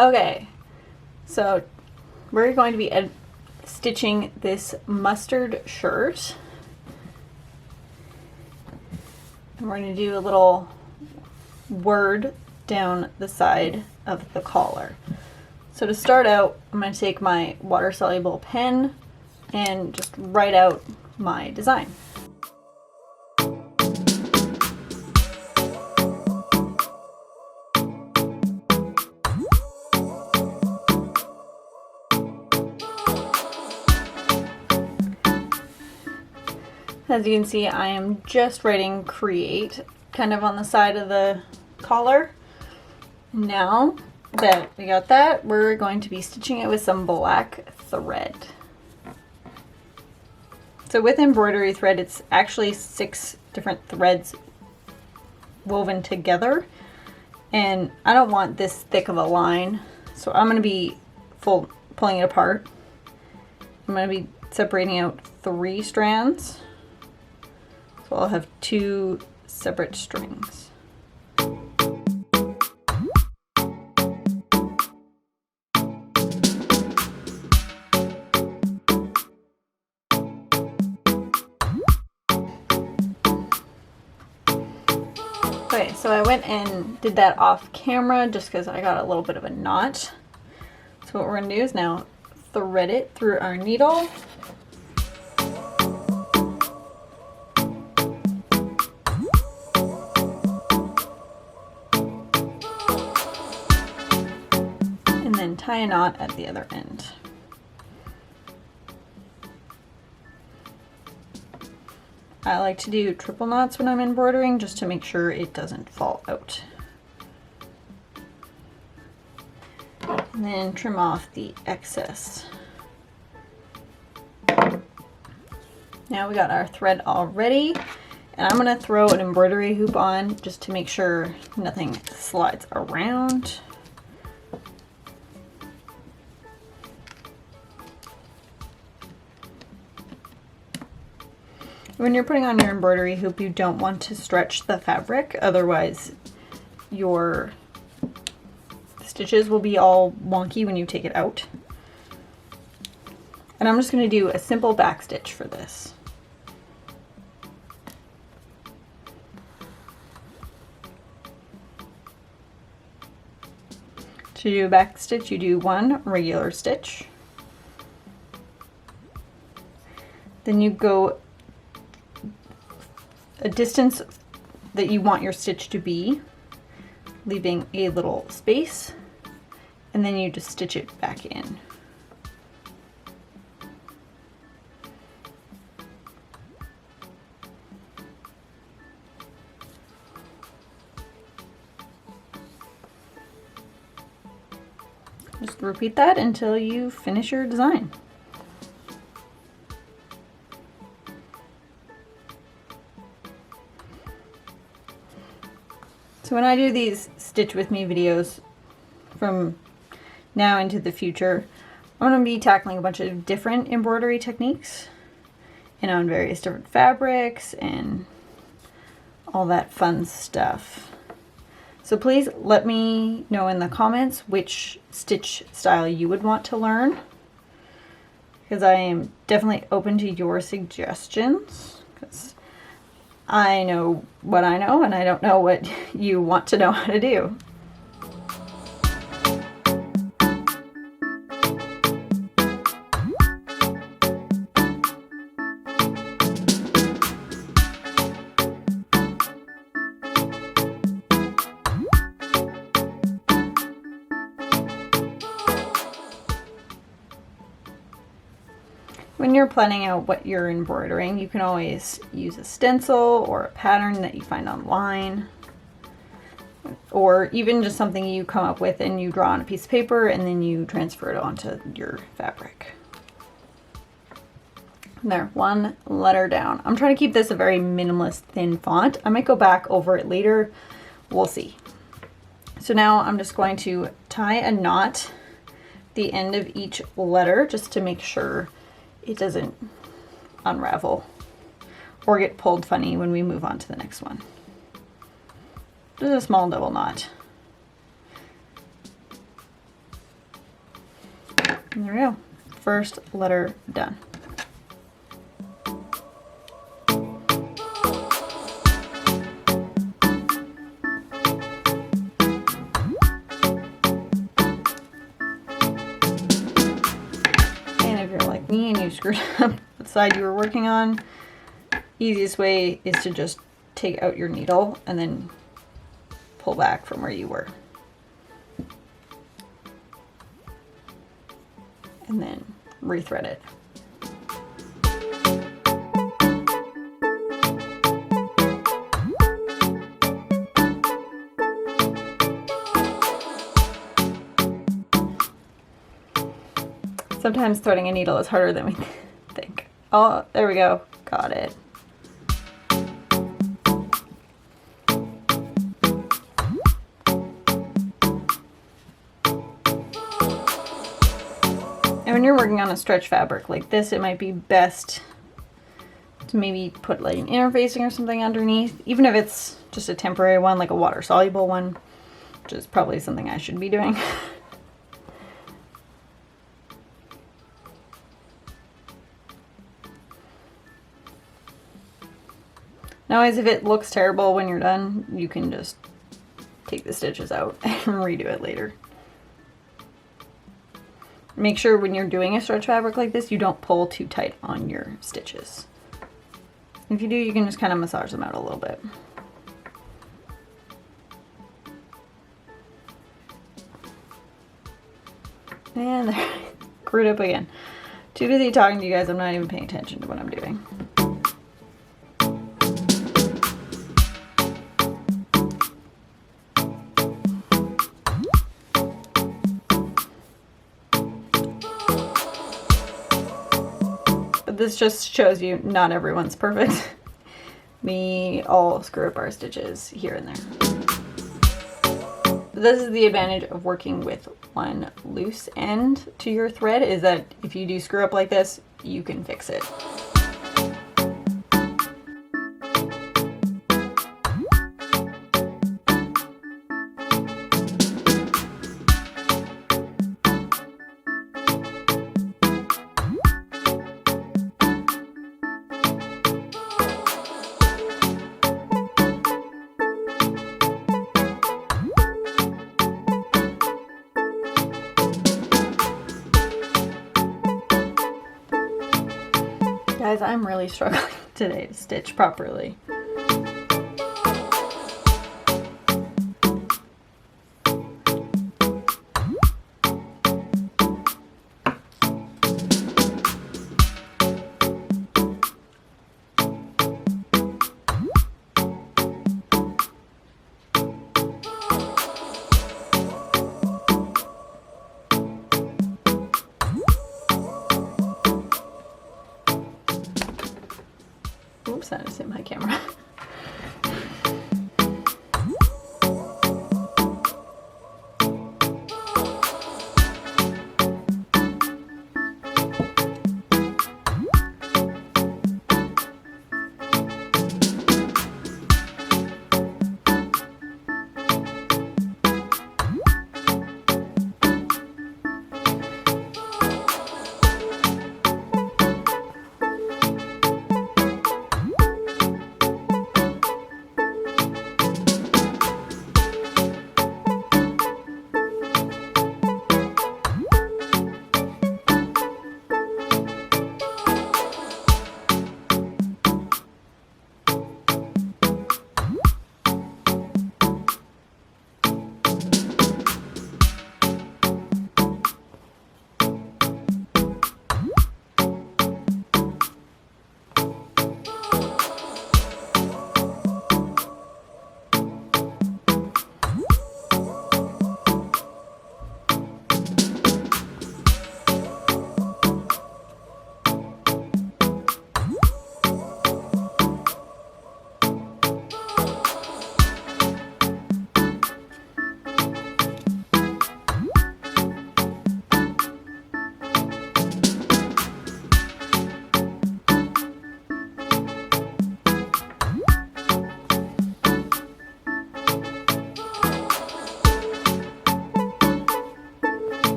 Okay, so we're going to be stitching this mustard shirt. And we're going to do a little word down the side of the collar. So to start out, I'm going to take my water-soluble pen and just write out my design. As you can see, I am just writing create kind of on the side of the collar. Now that we got that, we're going to be stitching it with some black thread. So with embroidery thread, it's actually 6 different threads woven together, and I don't want this thick of a line, so I'm going to be pulling it apart. I'm going to be separating out 3 strands. So I'll have 2 separate strings. Okay, so I went and did that off camera just because I got a little bit of a knot. So what we're going to do is now thread it through our needle. And then tie a knot at the other end. I like to do triple knots when I'm embroidering just to make sure it doesn't fall out. And then trim off the excess. Now we got our thread all ready, and I'm going to throw an embroidery hoop on just to make sure nothing slides around. When you're putting on your embroidery hoop, you don't want to stretch the fabric, otherwise your stitches will be all wonky when you take it out. And I'm just going to do a simple back stitch for this. To do a back stitch, you do 1 regular stitch. Then you go a distance that you want your stitch to be, leaving a little space, and then you just stitch it back in. Just repeat that until you finish your design. So when I do these Stitch With Me videos from now into the future, I'm going to be tackling a bunch of different embroidery techniques and on various different fabrics and all that fun stuff. So please let me know in the comments which stitch style you would want to learn, because I am definitely open to your suggestions, because I know what I know and I don't know what you want to know how to do. When you're planning out what you're embroidering, you can always use a stencil or a pattern that you find online, or even just something you come up with and you draw on a piece of paper and then you transfer it onto your fabric. There, 1 letter down. I'm trying to keep this a very minimalist thin font. I might go back over it later, we'll see. So now I'm just going to tie a knot at the end of each letter just to make sure it doesn't unravel or get pulled funny when we move on to the next one. Just a small double knot. And there we go. First letter done. And if you're like me and you screwed up the side you were working on, easiest way is to just take out your needle and then pull back from where you were. And then rethread it. Sometimes threading a needle is harder than we think. Oh, there we go. Got it. And when you're working on a stretch fabric like this, it might be best to maybe put like an interfacing or something underneath, even if it's just a temporary one, like a water soluble one, which is probably something I should be doing. Now, as if it looks terrible when you're done, you can just take the stitches out and redo it later. Make sure when you're doing a stretch fabric like this, you don't pull too tight on your stitches. If you do, you can just kind of massage them out a little bit. And there, screwed up again. Too busy talking to you guys, I'm not even paying attention to what I'm doing. This just shows you not everyone's perfect. We all screw up our stitches here and there. This is the advantage of working with one loose end to your thread, is that if you do screw up like this, you can fix it. Guys, I'm really struggling today to stitch properly. Oops, I just hit my camera.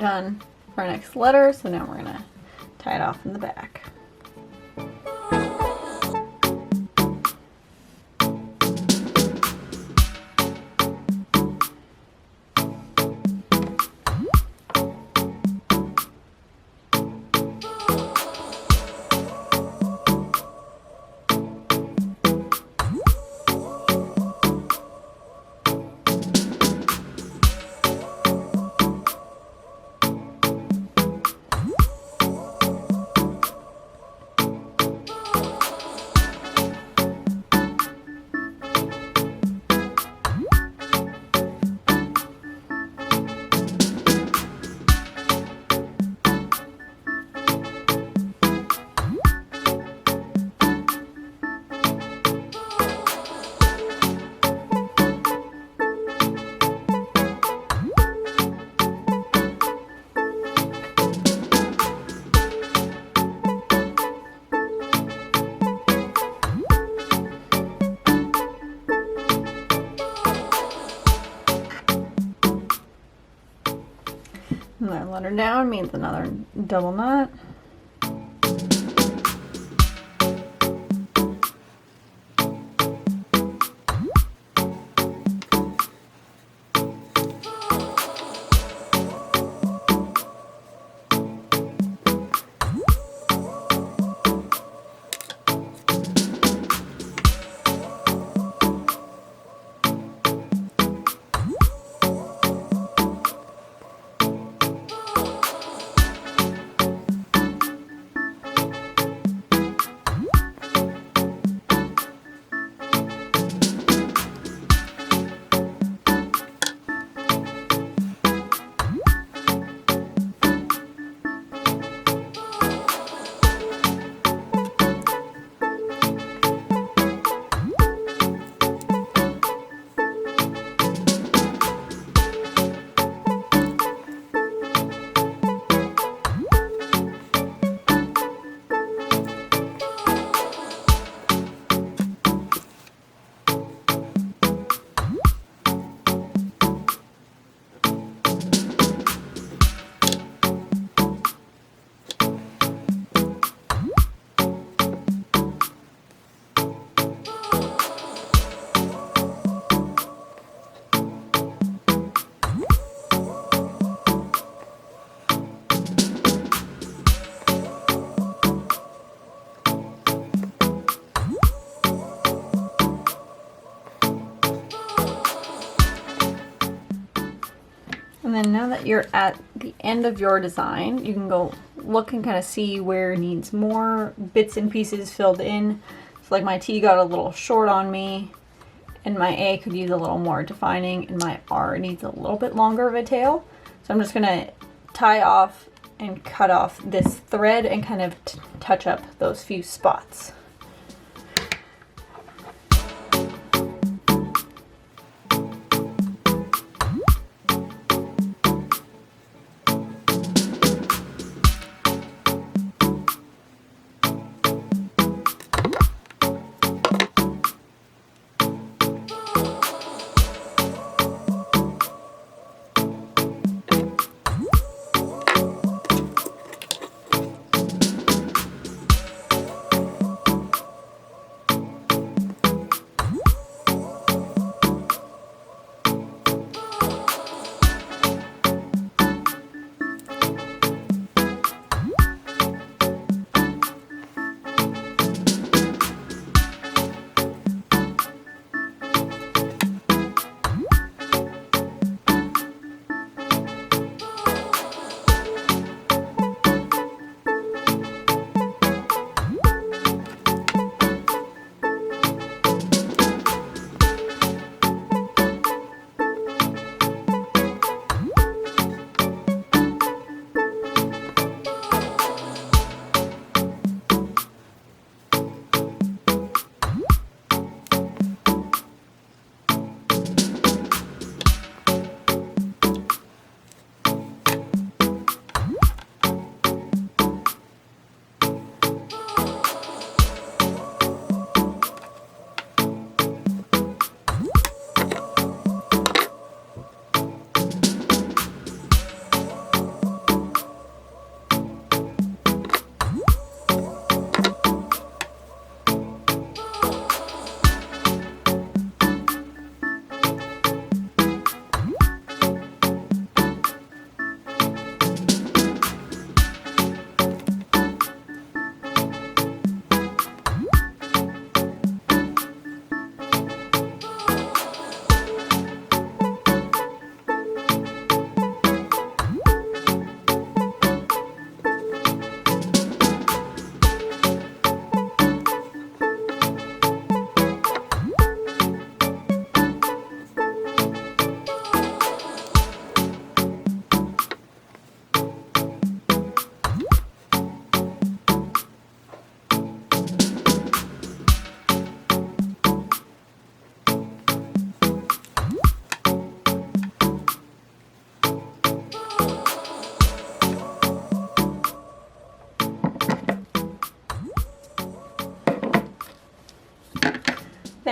done for our next letter, so now we're gonna tie it off in the back. Another letter down means another double knot. And then now that you're at the end of your design, you can go look and kind of see where it needs more bits and pieces filled in. So like my T got a little short on me, and my A could use a little more defining, and my R needs a little bit longer of a tail. So I'm just gonna tie off and cut off this thread and kind of touch up those few spots.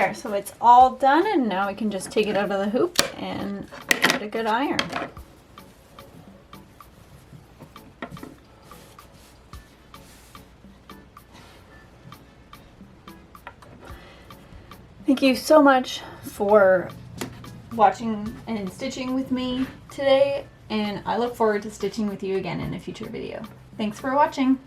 There, so it's all done, and now we can just take it out of the hoop and give it a good iron. Thank you so much for watching and stitching with me today, and I look forward to stitching with you again in a future video. Thanks for watching!